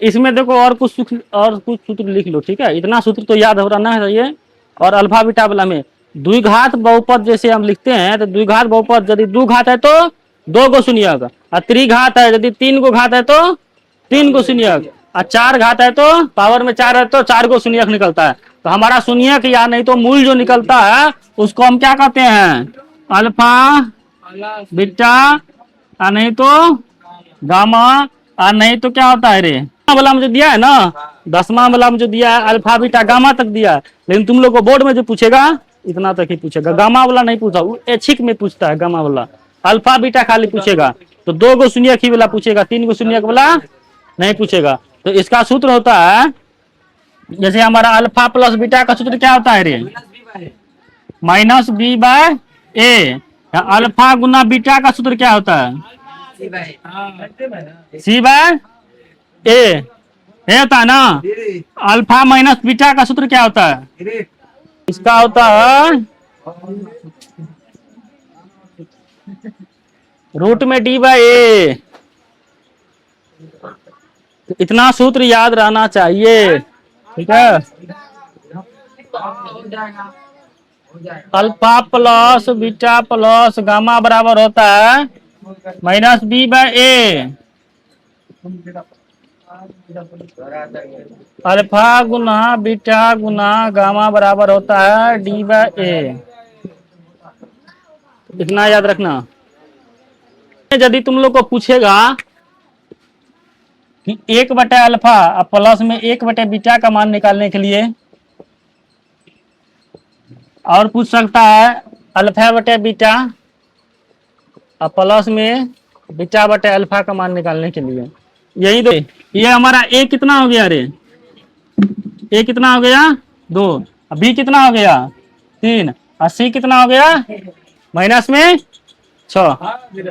इसमें देखो और कुछ सूत्र लिख लो, ठीक है, इतना सूत्र तो याद हो रहना चाहिए। और अल्फा बीटा वाला में द्विघात बहुपद जैसे हम लिखते हैं, तो द्विघात बहुपद यदि दो घात है तो दो गो शून्यक, और त्रिघात है यदि तीन गो घात है तो तीन गो शून्यक, और चार घात है तो पावर में चार है तो चार गो शून्यक निकलता है। तो हमारा शून्यक या नहीं तो मूल जो निकलता है उसको हम क्या कहते हैं, अल्फा बीटा, और नहीं तो गामा, और नहीं तो क्या होता है रे वाला मुझे दिया है ना, 10वां वाला मुझे दिया है अल्फा बीटा गामा तक दिया है। लेकिन तुम लोग को बोर्ड में जो पूछेगा इतना तक ही पूछेगा, गामा वाला नहीं पूछा, वो ऐच्छिक में पूछता है गामा वाला, अल्फा बीटा खाली पूछेगा। तो दो गो शून्यक ही वाला पूछेगा, तीन गो शून्यक वाला नहीं पूछेगा। तो इसका सूत्र होता है, जैसे हमारा अल्फा प्लस बीटा का सूत्र क्या होता है रे, माइनस बी बाय ए। अल्फा गुना बीटा का सूत्र क्या होता है, सी बाय ए होता है ना। अल्फा माइनस बीटा का सूत्र क्या होता है, इसका होता है रूट में डी बाय ए। तो इतना सूत्र याद रहना चाहिए, ठीक है। Alpha plus beta plus gamma बराबर होता है माइनस बी बाय ए। अल्फा गुना बीटा गुना गामा बराबर होता है डी बाय ए। इतना याद रखना। यदि तुम लोग को पूछेगा कि 1/अल्फा प्लस में 1/बीटा का मान निकालने के लिए, और पूछ सकता है अल्फा बटे बीटा और प्लस में बीटा बटे अल्फा का मान निकालने के लिए, यही दो। ये हमारा ए कितना हो गया रे, ए कितना हो गया 2, बी कितना हो गया 3, और सी कितना हो गया माइनस में 6।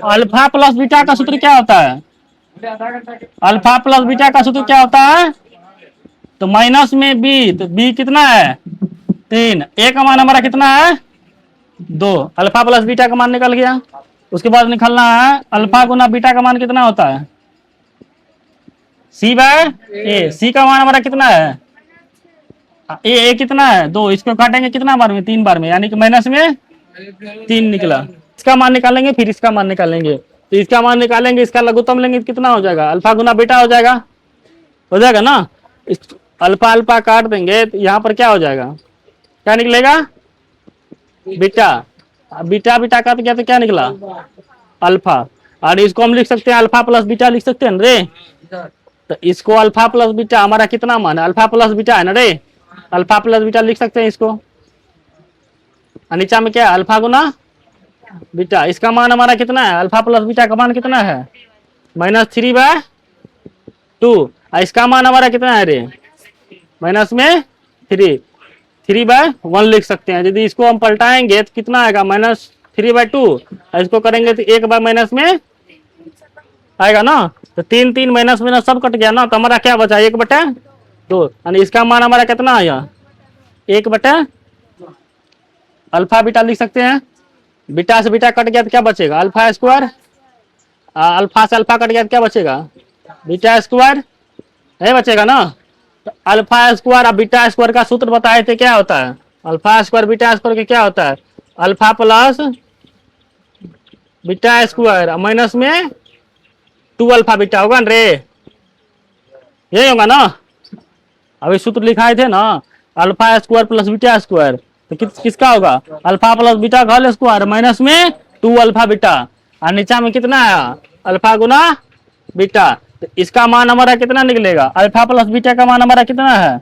अल्फा प्लस बीटा का सूत्र क्या होता है, अल्फा प्लस बीटा का सूत्र क्या होता है, तो माइनस में बी, तो बी कितना है 3, ए का मान हमारा कितना है 2, अल्फा प्लस बीटा का मान निकल गया। उसके बाद निकालना है अल्फा गुना बीटा का मान कितना होता है, सी बाय ए। सी का मान हमारा कितना है, ए कितना है 2, इसको काटेंगे कितना बार में 3 बार में, यानी कि माइनस में 3 निकला। इसका मान निकालेंगे फिर इसका मान निकालेंगे, तो इसका मान निकालेंगे, इसका लघुत्तम लेंगे तो कितना हो जाएगा, अल्फा गुना बीटा हो जाएगा ना। अल्फा अल्फा काट देंगे तो यहाँ पर क्या हो जाएगा, क्या निकलेगा बीटा, बीटा बीटा काट गया तो क्या निकला अल्फा। और इसको हम लिख सकते हैं अल्फा प्लस बीटा लिख सकते हैं ना रे। तो इसको अल्फा प्लस बीटा हमारा कितना मान है, अल्फा प्लस बीटा है ना रे, अल्फा प्लस बीटा लिख सकते हैं इसको। नीचा में क्या है अल्फा गुना बीटा, इसका मान हमारा कितना है, अल्फा प्लस बीटा का मान कितना है -3/2, और इसका मान हमारा कितना है रे माइनस में 3/1 लिख सकते हैं। यदि इसको हम पलटाएंगे तो कितना आएगा -3/2, और इसको करेंगे तो 1 माइनस में आएगा ना। तो 3 3 माइनस माइनस सब कट गया ना, तो हमारा क्या बचा 1/2, यानी इसका मान हमारा कितना आया 1/, अल्फा बीटा लिख सकते हैं। बीटा से बीटा कट गया तो क्या बचेगा अल्फा स्क्वायर, अल्फा से अल्फा कट गया तो क्या बचेगा बीटा स्क्वायर, नहीं बचेगा ना। तो अल्फा स्क्वायर और बीटा स्क्वायर का सूत्र बताए थे, क्या होता है अल्फा स्क्वायर बीटा स्क्वायर क्या होता है, alpha plus beta square minus में 2 अल्फा बीटा होगा ना रे, यही होगा ना। अभी सूत्र लिखाए थे ना alpha square plus beta square, तो किसका होगा अल्फा प्लस बीटा का होल स्क्वायर माइनस में 2 अल्फा बीटा, और नीचा में कितना आया अल्फा गुना बीटा। तो इसका मान हमारा कितना निकलेगा, अल्फा प्लस बीटा का मान हमारा कितना है,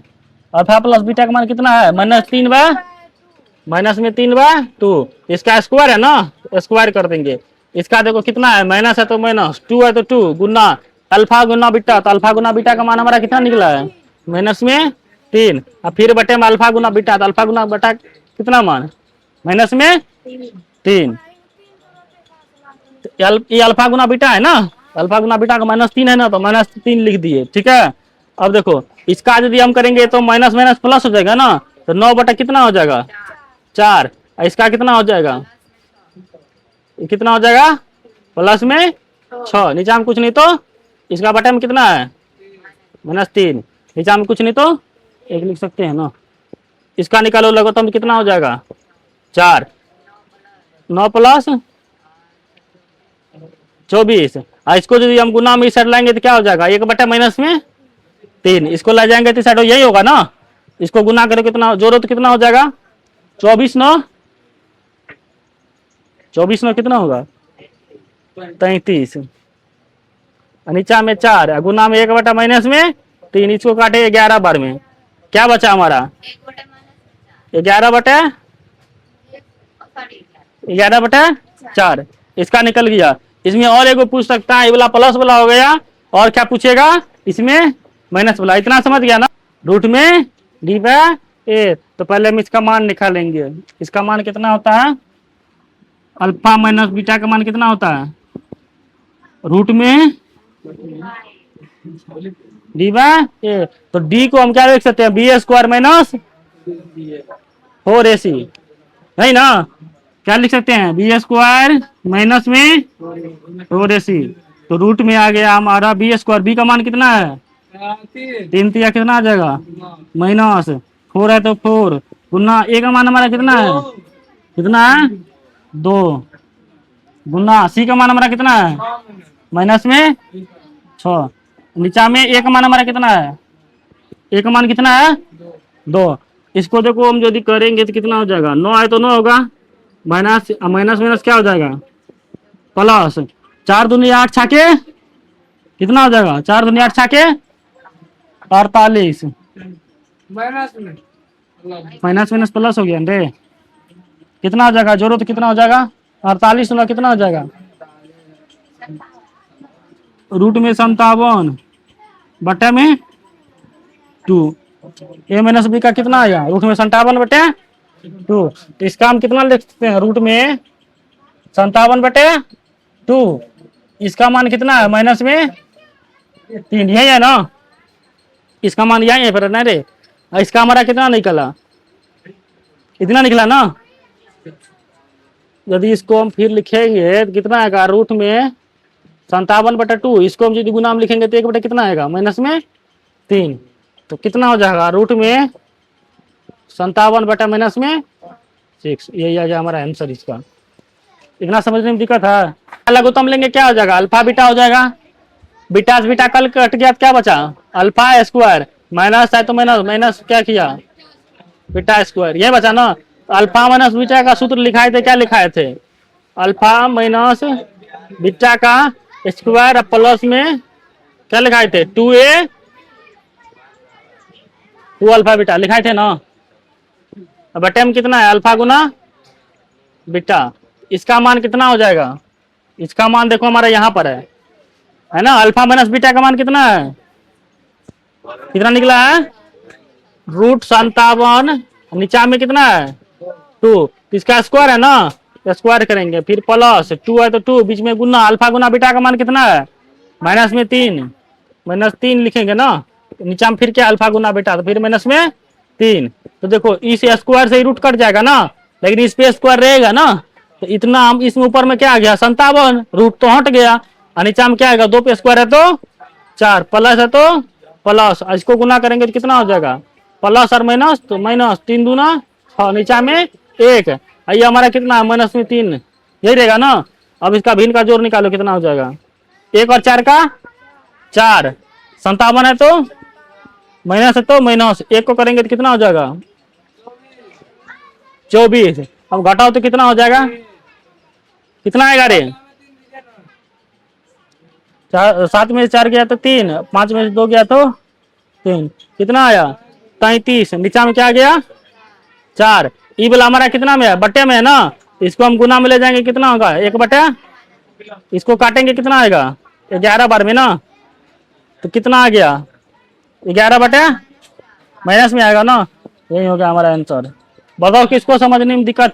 अल्फा प्लस बीटा का मान कितना है -3/2, इसका स्क्वायर है ना, स्क्वायर कर देंगे। इसका देखो कितना है माइनस है तो माइनस, 2 है तो 2 गुना अल्फा गुना बीटा, तो अल्फा गुना बीटा का मान हमारा कितना निकला है -3, और फिर बटे में अल्फा गुना बीटा, तो अल्फा गुना बीटा कितना मान -3। ये अल्फा गुना बीटा है ना, अल्फा गुना बीटा का -3 है ना, तो -3 लिख दिए, ठीक है। अब देखो इसका यदि हम करेंगे तो माइनस माइनस प्लस हो जाएगा ना, तो 9 बटा कितना हो जाएगा 4, इसका कितना हो जाएगा, कितना हो जाएगा प्लस में 6, नीचे में कुछ नहीं तो इसका बटे में कितना है -3। नीचे में कुछ नहीं तो 1 लिख सकते हैं ना। इसका निकालो लघुत्तम कितना हो जाएगा 4। 9 प्लस 24। इसको यदि हम गुना में इस साइड लाएंगे तो क्या हो जाएगा 1 बटा माइनस में 3। इसको ले जाएंगे तो साइड यही होगा ना। इसको गुना करो कितना जोड़ो तो कितना हो जाएगा 24 9 24 9 कितना होगा 33। नीचा में 4 गुना में 1 बटा माइनस में 3। इसको काटे 11 बार में क्या बचा हमारा 11/4। इसका निकल गया। इसमें और एक पूछ सकता है, ये वाला प्लस वाला हो गया और क्या पूछेगा इसमें माइनस वाला। इतना समझ गया ना। रूट में d/a। तो पहले हम इसका मान निकालेंगे। इसका मान कितना होता है अल्फा माइनस बीटा का मान कितना होता है रूट में d/a। तो d को हम क्या लिख सकते हैं b² माइनस 4ac नहीं ना। क्या लिख सकते हैं b² माइनस में 4ac। तो रूट में आ गया हमारा b²। b का मान कितना है 3 3 कितना आ जाएगा माइनस 4 है तो 4 गुना a का मान हमारा कितना है 2 गुना c का मान हमारा कितना है माइनस में 6। नीचा में a का मान हमारा कितना है a का मान कितना है 2। इसको देखो हम यदि करेंगे तो कितना हो जाएगा 9 है तो 9 होगा माइनस माइनस क्या हो जाएगा प्लस 4 दूनी 8 छाके कितना हो जाएगा 4 दूनी 8 छाके 48। माइनस प्लस हो गया रे कितना हो जाएगा जोड़ो तो कितना हो जाएगा 48 ना कितना हो जाएगा रूट में 57 बटे में 2। a माइनस b का कितना आया रूट में 57 बटे 2। तो इसका हम कितना लिख सकते हैं रूट में 57 बटे 2। इसका मान कितना है माइनस में 3 यही है ना। इसका मान यही है फिर नहीं रे। इसका हमारा कितना निकला इतना निकला ना। यदि इसको हम फिर लिखेंगे तो कितना आएगा रूट में 57 बटे 2। इसको हम यदि गुना में लिखेंगे तो 1 बटे कितना आएगा माइनस में 3। तो कितना हो जाएगा रूट में 57 बटा माइनस में 6। यही आ जाएगा हमारा आंसर इसका। इतना समझने में दिक्कत है। लघुत्तम लेंगे क्या हो जाएगा अल्फा बीटा हो जाएगा। बीटा से बीटा कल कट गया तो क्या बचा अल्फा² माइनस है तो माइनस क्या किया बीटा²। ये बचा ना। अल्फा माइनस बीटा का सूत्र लिखाए थे क्या लिखाए थे अल्फा माइनस बीटा का स्क्वायर प्लस में क्या लिखाए थे 2a 2 अल्फा बीटा लिखाए थे ना। बटे में कितना है अल्फा गुना बीटा। इसका मान कितना हो जाएगा इसका मान देखो हमारा यहाँ पर है ना। अल्फा माइनस बीटा का मान कितना है कितना निकला है रूट 57। नीचा में कितना है 2। इसका स्क्वायर है ना स्क्वायर करेंगे फिर प्लस 2 है तो 2 बीच में गुना अल्फा गुना बीटा का मान कितना है माइनस में 3 लिखेंगे ना। नीचा में फिर क्या अल्फा गुना बीटा तो फिर माइनस में 3। तो देखो इस स्क्वायर से ही रूट कट जाएगा ना लेकिन इस पे स्क्वायर रहेगा ना। तो इतना हम इसमें ऊपर में क्या आ गया 57 रूट तो हट गया और नीचा में क्या आएगा 2 पे स्क्वायर है तो 4 प्लस है तो प्लस। इसको गुना करेंगे तो कितना हो जाएगा प्लस और माइनस तो माइनस 3 दूना 6 नीचा में 1। ये हमारा कितना है माइनस में 3 यही रहेगा ना। अब इसका भिन्न का जोड़ निकालो कितना हो जाएगा 1 और 4 का 4 57 है तो माइनस है तो माइनस 1 को करेंगे तो कितना हो जाएगा 24। अब घटाओ तो कितना हो जाएगा कितना आएगा रे 7 में से 4 गया तो 3 5 में से 2 गया तो 3 कितना आया 33। नीचा में क्या आ गया 4। ई वाला हमारा कितना में है बट्टे में है ना। इसको हम गुना में ले जाएंगे कितना होगा 1 बटे। इसको काटेंगे कितना आएगा 11 बार में ना। तो कितना आ गया 11 बटे माइनस में आएगा ना। यही हो गया हमारा आंसर। बताओ किसको समझने में दिक्कत है।